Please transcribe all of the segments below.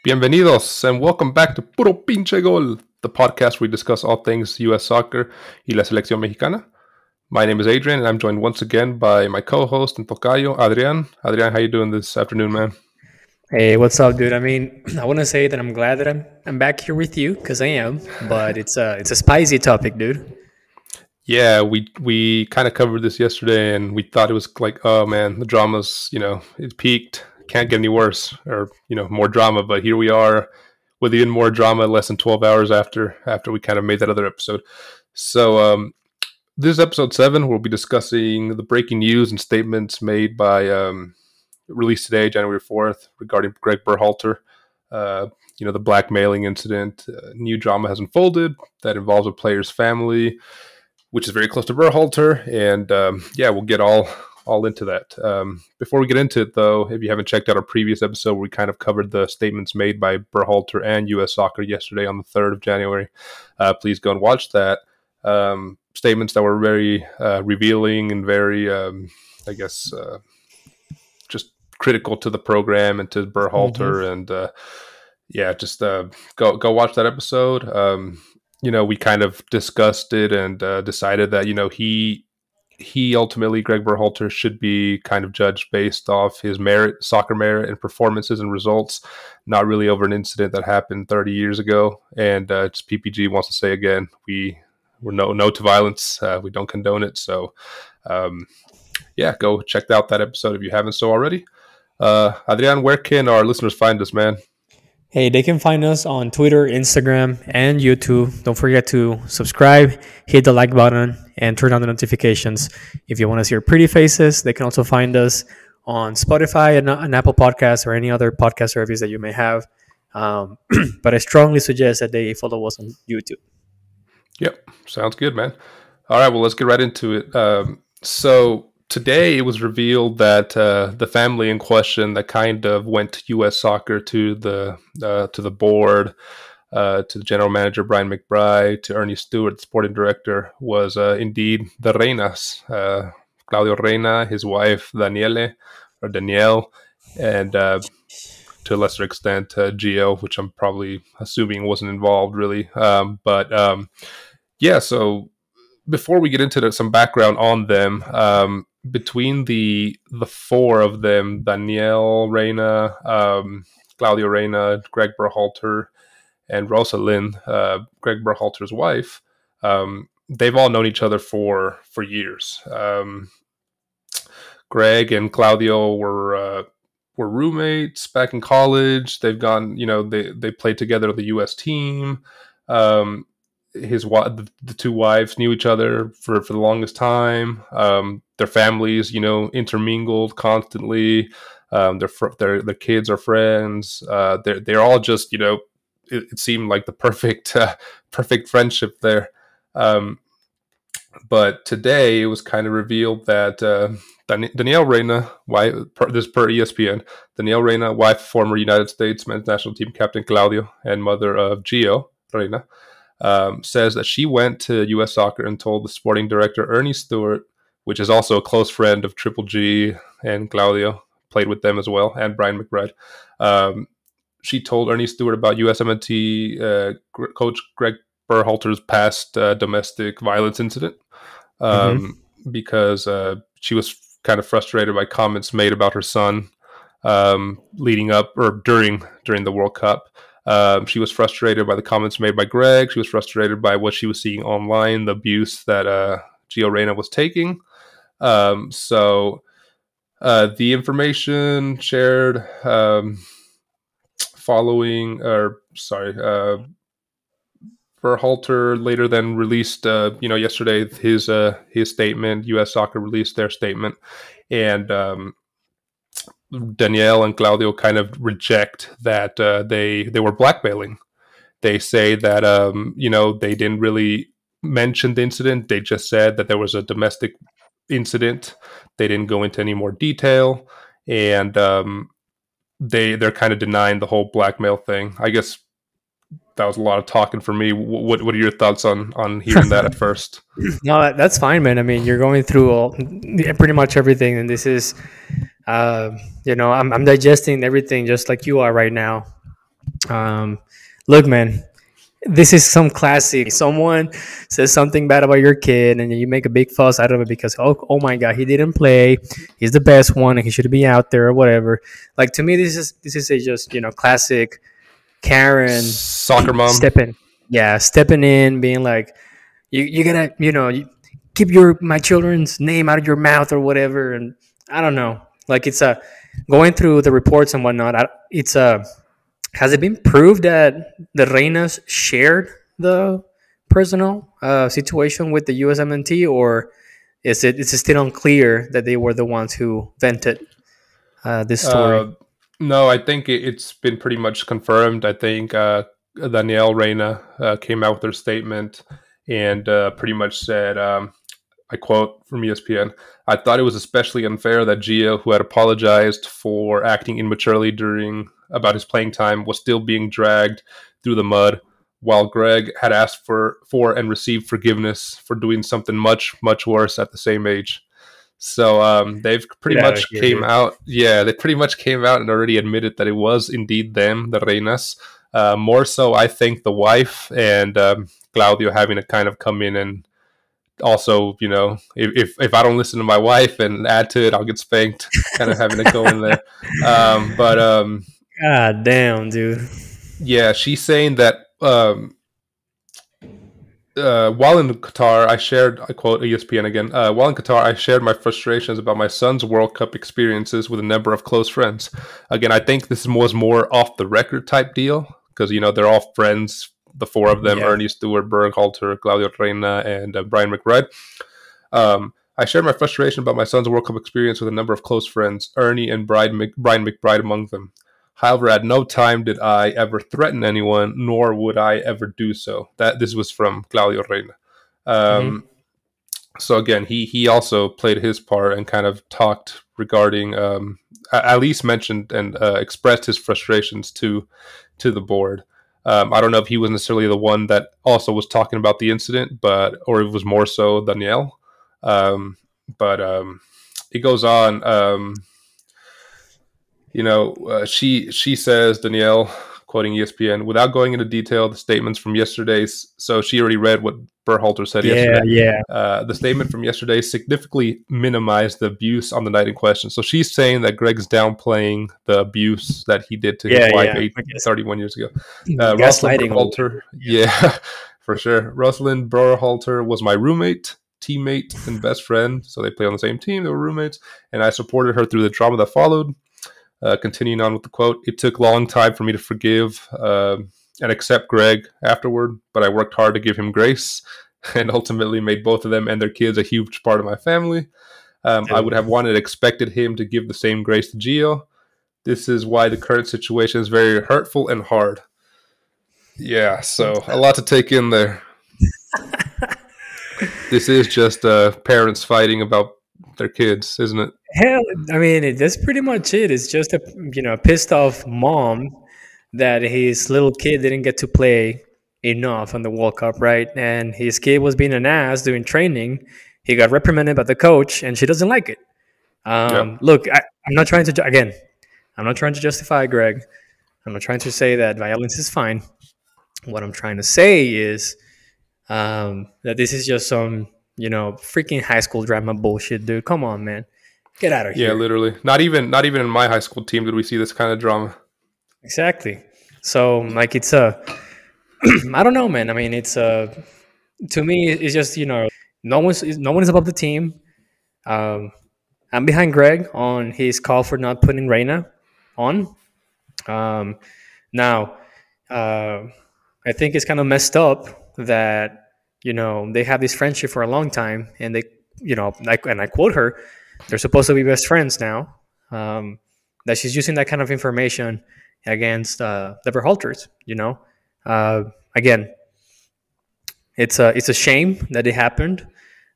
Bienvenidos and welcome back to Puro Pinche Gol, the podcast where we discuss all things US soccer y la selección mexicana. My name is Adrian, and I'm joined once again by my co-host and Tocayo, Adrian. Adrian, how you doing this afternoon, man? Hey, what's up, dude? I mean, I want to say that I'm glad that I'm back here with you, because I am, but it's a spicy topic, dude. Yeah, we kind of covered this yesterday, and we thought it was like, oh man, the drama's, it peaked. Can't get any worse, or more drama. But here we are with even more drama less than 12 hours after we kind of made that other episode. So this is episode 7. We'll be discussing the breaking news and statements made by released today, January 4th, regarding Greggberhalter. The blackmailing incident. New drama has unfolded that involves a player's family, which is very close to Berhalter, and we'll get all into that. Before we get into it, though, if you haven't checked out our previous episode where we kind of covered the statements made by Berhalter and US Soccer yesterday on the 3rd of January, please go and watch that. Statements that were very revealing and very, just critical to the program and to Berhalter. And go watch that episode. We kind of discussed it and decided that, he ultimately, Greggberhalter, should be kind of judged based off his soccer merit and performances and results, not really over an incident that happened 30 years ago. And just PPG wants to say again, we're no to violence. We don't condone it. So, go check out that episode if you haven't so already. Adrian, where can our listeners find us, man? Hey, they can find us on Twitter, Instagram, and YouTube. Don't forget to subscribe, hit the like button, and turn on the notifications. If you want to see our pretty faces, they can also find us on Spotify and Apple Podcasts or any other podcast service that you may have. But I strongly suggest that they follow us on YouTube. Yep, sounds good, man. All right, well, let's get right into it. So today it was revealed that the family in question that kind of went to U.S. Soccer, to the board, to the general manager Brian McBride, to Ernie Stewart, the sporting director, was indeed the Reynas, Claudio Reyna, his wife Daniele, and to a lesser extent Gio, which I'm probably assuming wasn't involved really. So before we get into some background on them, between the four of them, Danielle Reyna, Claudio Reyna, Greggberhalter, and Rosalind, Greggberhalter's wife, they've all known each other for years. Greg and Claudio were roommates back in college. They've gone, they played together on the U.S. team. The two wives knew each other for the longest time. Their families, intermingled constantly. Their kids are friends. They're all just, it seemed like the perfect friendship there. But today it was kind of revealed that Danielle Reyna, this per ESPN, Danielle Reyna, wife of former United States men's national team captain Claudio and mother of Gio Reyna, says that she went to U.S. Soccer and told the sporting director Ernie Stewart, which is also a close friend of Triple G and Claudio, played with them as well, and Brian McBride. She told Ernie Stewart about USMNT coach Greggberhalter's past domestic violence incident, because she was kind of frustrated by comments made about her son leading up or during the World Cup. She was frustrated by the comments made by Greg. She was frustrated by what she was seeing online, the abuse that Gio Reyna was taking. The information shared Berhalter later then released, yesterday his statement. U.S. Soccer released their statement, and Danielle and Claudio kind of reject that they were blackmailing. They say that they didn't really mention the incident. They just said that there was a domestic incident. They didn't go into any more detail, and they're kind of denying the whole blackmail thing. I guess that was a lot of talking for me. What are your thoughts on hearing that at first? No, that's fine, man. I mean, you're going through pretty much everything, and this is I'm digesting everything just like you are right now. Um, Look, man, this is some classic. Someone says something bad about your kid, and you make a big fuss out of it because oh my god, he didn't play. He's the best one, and he should be out there or whatever. Like to me, this is a just classic Karen Soccer mom. stepping, yeah, stepping in, being like, you gotta keep my children's name out of your mouth or whatever. And I don't know, like it's a going through the reports and whatnot. It's a Has it been proved that the Reynas shared the personal situation with the USMNT, or is it still unclear that they were the ones who vented this story? No, I think it's been pretty much confirmed. I think Danielle Reyna came out with her statement and pretty much said, I quote from ESPN, "I thought it was especially unfair that Gio, who had apologized for acting immaturely during about his playing time, was still being dragged through the mud, while Greg had asked for and received forgiveness for doing something much, much worse at the same age." So they've pretty Get out of much here, came dude. out. Yeah, they pretty much came out and already admitted that it was indeed them, the Reynas. More so, I think the wife and Claudio having to kind of come in and also, if I don't listen to my wife and add to it, I'll get spanked. Kind of having to go in there. But God damn, dude. yeah, she's saying that while in Qatar, I quote ESPN again, while in Qatar, I shared my frustrations about my son's World Cup experiences with a number of close friends. Again, I think this was more off the record type deal because, they're all friends, the four of them, Yeah. Ernie Stewart, Berhalter, Claudio Reyna, and Brian McBride. I shared my frustration about my son's World Cup experience with a number of close friends, Ernie and Brian McBride among them. However, at no time did I ever threaten anyone, nor would I ever do so. This was from Claudio Reyna. Hmm. Um, so again, he also played his part and kind of talked regarding, at least mentioned and expressed his frustrations to the board. I don't know if he was necessarily the one that also was talking about the incident, or it was more so Danielle. But it goes on. She says, Danielle, quoting ESPN, without going into detail, the statements from yesterday's. So she already read what Berhalter said Yeah, yesterday. yeah, The statement from yesterday significantly minimized the abuse on the night in question. So she's saying that Greg's downplaying the abuse that he did to his yeah, wife yeah. I guess 31 years ago. Rosalind gaslighting. Berhalter, yeah, for sure. Rosalind Berhalter was my roommate, teammate, and best friend. So they played on the same team. They were roommates, and I supported her through the drama that followed. Continuing on with the quote, it took a long time for me to forgive and accept Greg afterward, but I worked hard to give him grace and ultimately made both of them and their kids a huge part of my family. I would have wanted, expected him to give the same grace to Gio. This is why the current situation is very hurtful and hard. Yeah, so a lot to take in there. This is just parents fighting about their kids, isn't it? Hell, I mean, that's pretty much it. It's just a pissed off mom that his little kid didn't get to play enough on the World Cup, right? And his kid was being an ass doing training. He got reprimanded by the coach, and she doesn't like it. Yeah. Look, I'm not trying to again. I'm not trying to justify Greg. I'm not trying to say that violence is fine. What I'm trying to say is that this is just some freaking high school drama bullshit, dude. Come on, man. Get out of Yeah, here. literally. Not even in my high school team did we see this kind of drama. Exactly. So like it's a I don't know, man. I mean, it's to me it's just no one is above the team. Um, I'm behind Greg on his call for not putting Reyna on. Um, Now, uh, I think it's kind of messed up that they have this friendship for a long time, and like, and I quote her, they're supposed to be best friends now. That she's using that kind of information against the Berhalters. Uh, Again, it's a shame that it happened,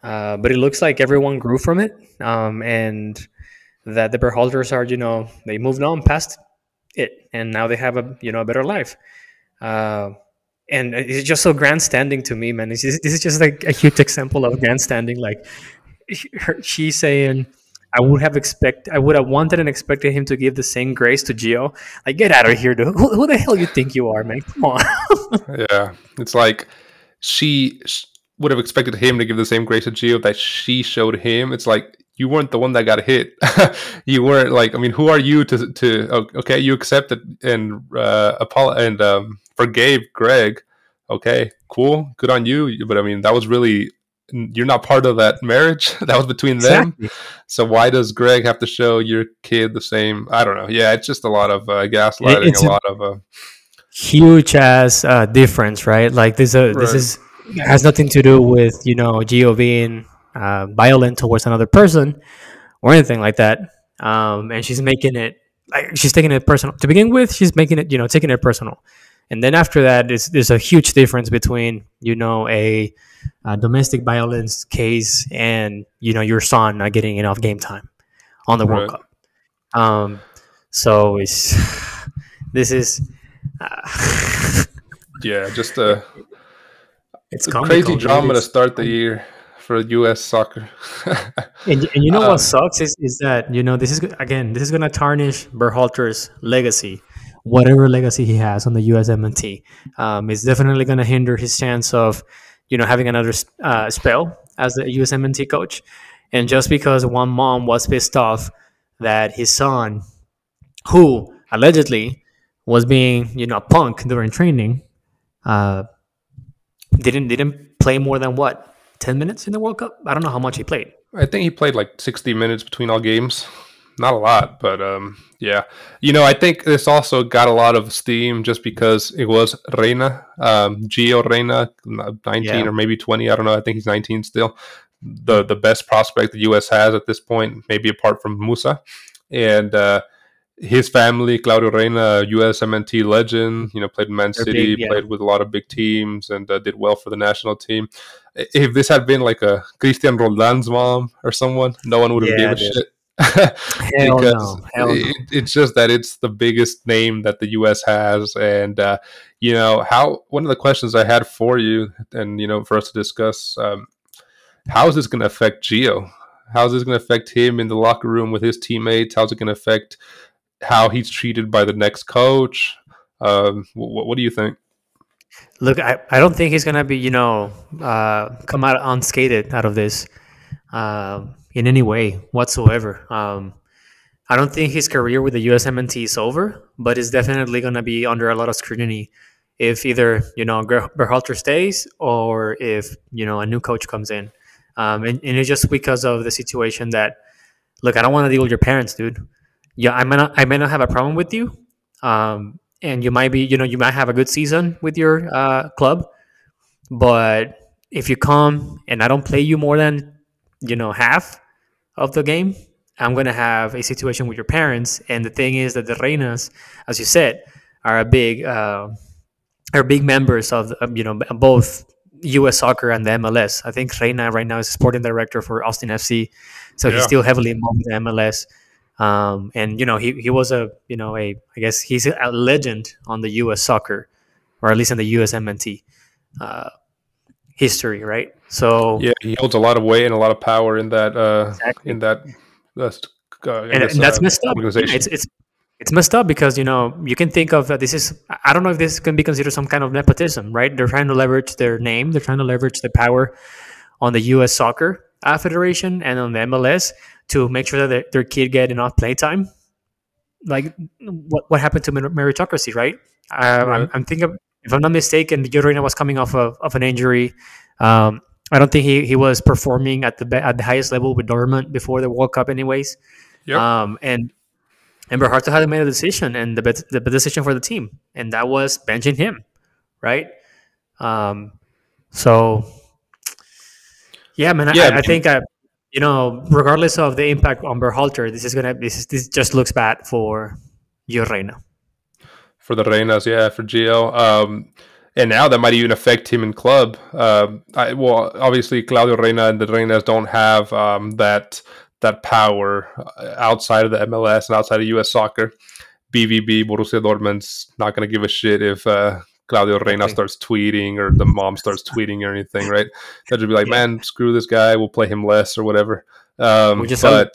but it looks like everyone grew from it, and that the Berhalters are they moved on past it, and now they have a better life. Uh, and it's just so grandstanding to me, man. This is just like a huge example of grandstanding. Like she's saying, I would have wanted and expected him to give the same grace to Gio. Like, get out of here, dude. Who the hell you think you are, man? Come on. Yeah, it's like she would have expected him to give the same grace to Gio that she showed him. It's like you weren't the one that got hit. You weren't like, I mean, who are you to okay, you accepted and forgave Greg. Okay, cool, good on you. But I mean, that was really, you're not part of that marriage. That was between them. Exactly. So why does Greg have to show your kid the same? I don't know. Yeah, it's just a lot of gaslighting, It's a a lot of huge ass difference, right? Like this right. is has nothing to do with Gio being violent towards another person or anything like that. And she's making it like she's taking it personal to begin with. She's making it taking it personal, and then after that, there's a huge difference between a domestic violence case and your son not getting enough game time on the World Right. Cup. So it's this is Yeah, just it's a comical, crazy dude. drama to It's start the year for U.S. soccer. and you know what sucks is that this is again, this is gonna tarnish Berhalter's legacy, whatever legacy he has on the USMNT. It's definitely gonna hinder his chance of having another spell as the USMNT coach. And just because one mom was pissed off that his son, who allegedly was being a punk during training, uh, didn't play more than what 10 minutes in the World Cup. I don't know how much he played. I think he played like 60 minutes between all games. Not a lot, but yeah. I think this also got a lot of steam just because it was Reyna, Gio Reyna, 19 Yeah. or maybe 20. I don't know. I think he's 19 still. The best prospect the U.S. has at this point, maybe apart from Musa. And his family, Claudio Reyna, USMNT legend, played in Man They're City, big, yeah. played with a lot of big teams, and did well for the national team. If this had been like a Christian Roldan's mom or someone, no one would have Yeah, gave a dude. shit. Hell Because no. Hell no. it's just that it's the biggest name that the U.S. has, and how one of the questions I had for you, and for us to discuss, how is this going to affect Gio? How is this going to affect him in the locker room with his teammates? How's it going to affect how he's treated by the next coach? What do you think? Look, I don't think he's gonna be come out unscathed out of this in any way whatsoever. I don't think his career with the USMNT is over, but it's definitely gonna be under a lot of scrutiny if either Berhalter stays or if a new coach comes in. And it's just because of the situation that, look, I don't want to deal with your parents, dude. Yeah, I may not have a problem with you, and you might be, you might have a good season with your club, but if you come and I don't play you more than half of the game, I'm gonna have a situation with your parents. And the thing is that the Reynas, as you said, are big members of both U.S. Soccer and the MLS. I think Reyna right now is sporting director for Austin FC, so he's Yeah. still heavily involved with the MLS. And he was I guess he's a legend on the U.S. Soccer, or at least in the USMNT history, right? So Yeah, he holds a lot of weight and a lot of power in that exactly. I And that's messed up. Yeah, organization. it's messed up because you can think of this is, I don't know if this can be considered some kind of nepotism, right? They're trying to leverage their name, they're trying to leverage the power on the U.S. Soccer Federation and on the MLS to make sure that their kid get enough playtime. Like what happened to meritocracy, right? Right. I'm thinking, if I'm not mistaken, Gioreyna was coming off of an injury. I don't think he was performing at the highest level with Dortmund before the World Cup, anyways. Yep. And Berhalter had made a decision, and the decision for the team, and that was benching him, right? So yeah, man, Yeah, I think regardless of the impact on Berhalter, this just looks bad for Gioreyna. for the Reynas, yeah, for Gio. And now that might even affect him in club. Obviously, Claudio Reyna and the Reynas don't have that power outside of the MLS and outside of U.S. soccer. BVB, Borussia Dortmund's not going to give a shit if Claudio Reyna starts tweeting or the mom starts tweeting or anything, right? They'll just be like, man, screw this guy. We'll play him less or whatever. We just sell him.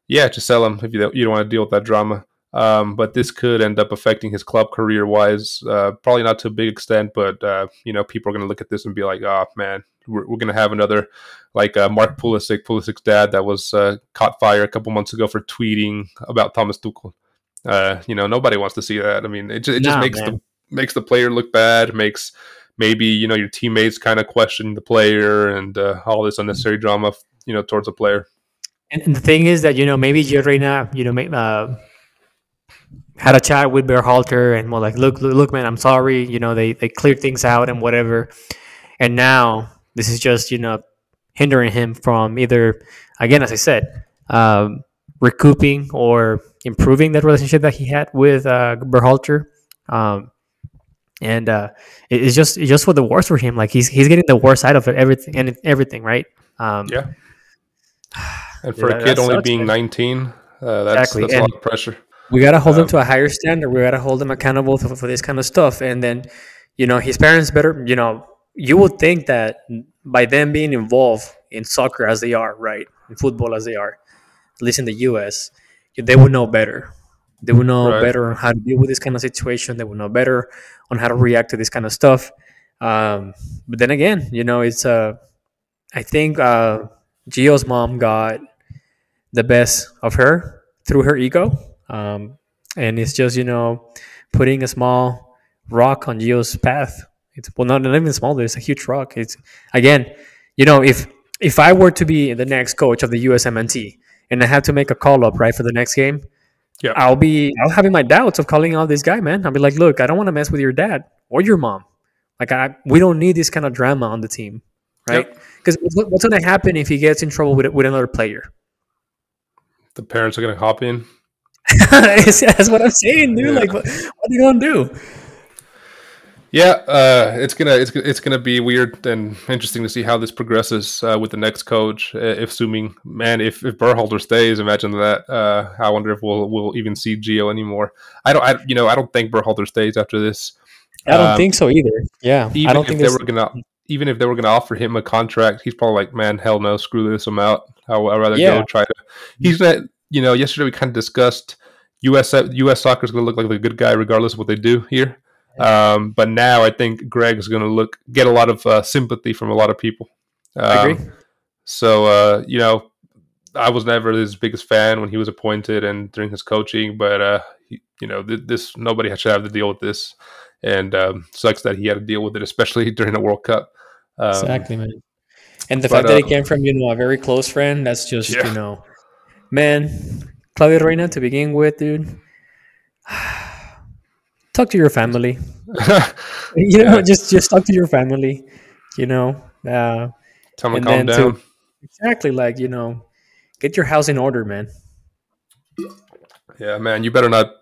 yeah, just sell him if you don't want to deal with that drama. But this could end up affecting his club career wise. Probably not to a big extent, but people are going to look at this and be like, "Oh man, we're going to have another like Mark Pulisic's dad that was caught fire a couple months ago for tweeting about Thomas Tuchel." Nobody wants to see that. I mean, it just makes the player look bad. Makes maybe your teammates kind of question the player and all this unnecessary drama, towards the player. And the thing is that maybe Gioreyna, had a chat with Berhalter and like, look, man, I'm sorry. They cleared things out and whatever. And now this is just hindering him from either, again, as I said, recouping or improving that relationship that he had with Berhalter. It's just for the worse for him. Like he's getting the worst side of it, everything, right? Yeah. And for a kid only being 19, that's a lot of pressure. We gotta hold him to a higher standard. We gotta hold him accountable for this kind of stuff. And then, his parents better. You would think that by them being involved in soccer as they are, right, in football as they are, at least in the U.S., they would know better. They would know better on how to deal with this kind of situation. They would know better on how to react to this kind of stuff. But then again, it's I think Gio's mom got the best of her through her ego. And it's just, putting a small rock on Gio's path. It's not even small, it's a huge rock. It's again, if I were to be the next coach of the USMNT and I have to make a call up right for the next game, I'll having my doubts of calling out this guy, man. I'll be like, look, I don't want to mess with your dad or your mom. Like we don't need this kind of drama on the team, right? Because what's going to happen if he gets in trouble with another player? The parents are going to hop in. That's what I'm saying, dude. Like, what are you gonna do? Yeah, it's gonna be weird and interesting to see how this progresses with the next coach. Assuming, man, if Berhalter stays, imagine that. I wonder if we'll even see Gio anymore. I don't think Berhalter stays after this. I don't think so either. Yeah, even if they were gonna offer him a contract, he's probably like, man, hell no, screw this, I'm out. I'd rather go try to. He's gonna. Yesterday we kind of discussed U.S. soccer is going to look like the good guy regardless of what they do here. But now I think Greg's going to get a lot of sympathy from a lot of people. I agree. So, I was never his biggest fan when he was appointed and during his coaching, but, this nobody should have to deal with this. And sucks that he had to deal with it, especially during the World Cup. Exactly, man. And the fact that it came from, a very close friend, that's just, man, Claudio Reyna to begin with, dude. Talk to your family. Just talk to your family. Tell them to calm down. Exactly, like get your house in order, man. Yeah, man, you better not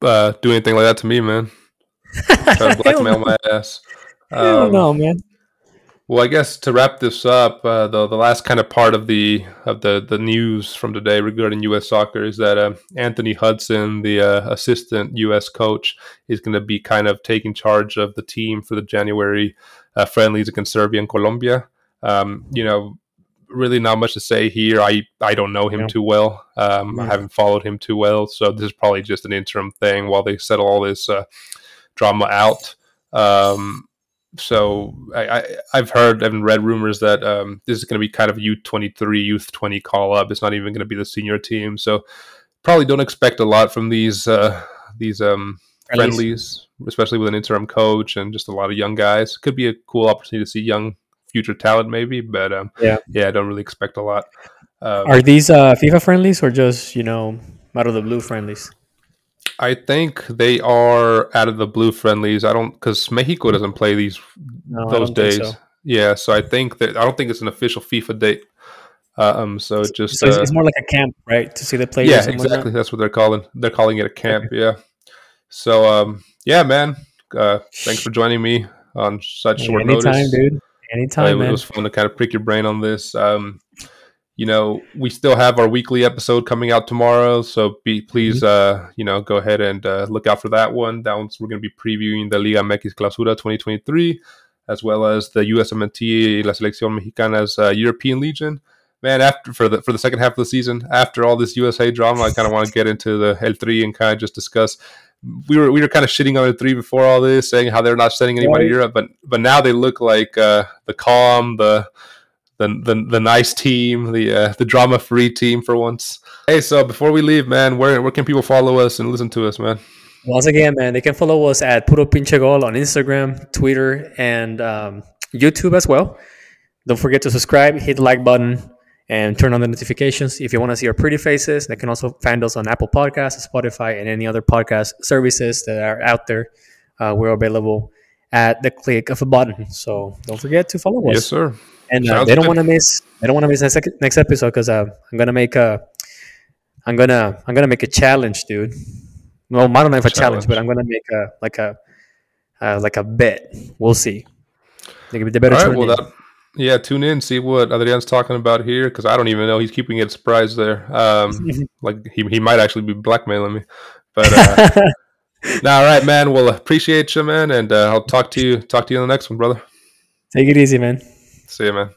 do anything like that to me, man. Try to blackmail my ass. No, man. Well, I guess to wrap this up, the last kind of part of the news from today regarding U.S. soccer is that Anthony Hudson, the assistant U.S. coach, is going to be kind of taking charge of the team for the January friendlies against Serbia and Colombia. Really not much to say here. I don't know him too well. I haven't followed him too well, so this is probably just an interim thing while they settle all this drama out. So I've heard and read rumors that this is going to be kind of U23, Youth 20 call up. It's not even going to be the senior team. So probably don't expect a lot from these friendlies, especially with an interim coach and just a lot of young guys. Could be a cool opportunity to see young future talent maybe, but I don't really expect a lot. Are these FIFA friendlies or just, out of the blue friendlies? I think they are out of the blue friendlies. Because Mexico doesn't play those days. So. Yeah, so I don't think it's an official FIFA date. So it's more like a camp, right? To see the players. Yeah, exactly. That's what they're calling. They're calling it a camp. Okay. Yeah. So man. Thanks for joining me on such short notice. Anytime, dude. Anytime, man. It was fun to kind of prick your brain on this. We still have our weekly episode coming out tomorrow, so please, go ahead and look out for that one. We're going to be previewing the Liga MX Clausura 2023, as well as the USMNT La Selección Mexicana's European Legion. man, after for the second half of the season, after all this USA drama, I kind of want to get into the El Tri and kind of just discuss. We were kind of shitting on El Tri before all this, saying how they're not sending anybody to Europe, but now they look like the calm, the nice team, the drama free team for once. Hey, so before we leave, man, where can people follow us and listen to us, man? Once again, man, they can follow us at Puro Pinche Gol on Instagram, Twitter, and YouTube as well. Don't forget to subscribe, hit the like button, and turn on the notifications. If you want to see our pretty faces, they can also find us on Apple Podcasts, Spotify, and any other podcast services that are out there. We're available at the click of a button. So don't forget to follow us. Yes, sir. And they don't want to miss. They don't want to miss next episode because I'm gonna make a challenge, dude. Well, I don't know if a challenge, but I'm gonna make a bet. We'll see. They better All right, well, tune in, see what Adrian's talking about here, because I don't even know. He's keeping it a surprise there. Like he might actually be blackmailing me. But all right, man. Well, appreciate you, man, and I'll talk to you on the next one, brother. Take it easy, man. See you, man.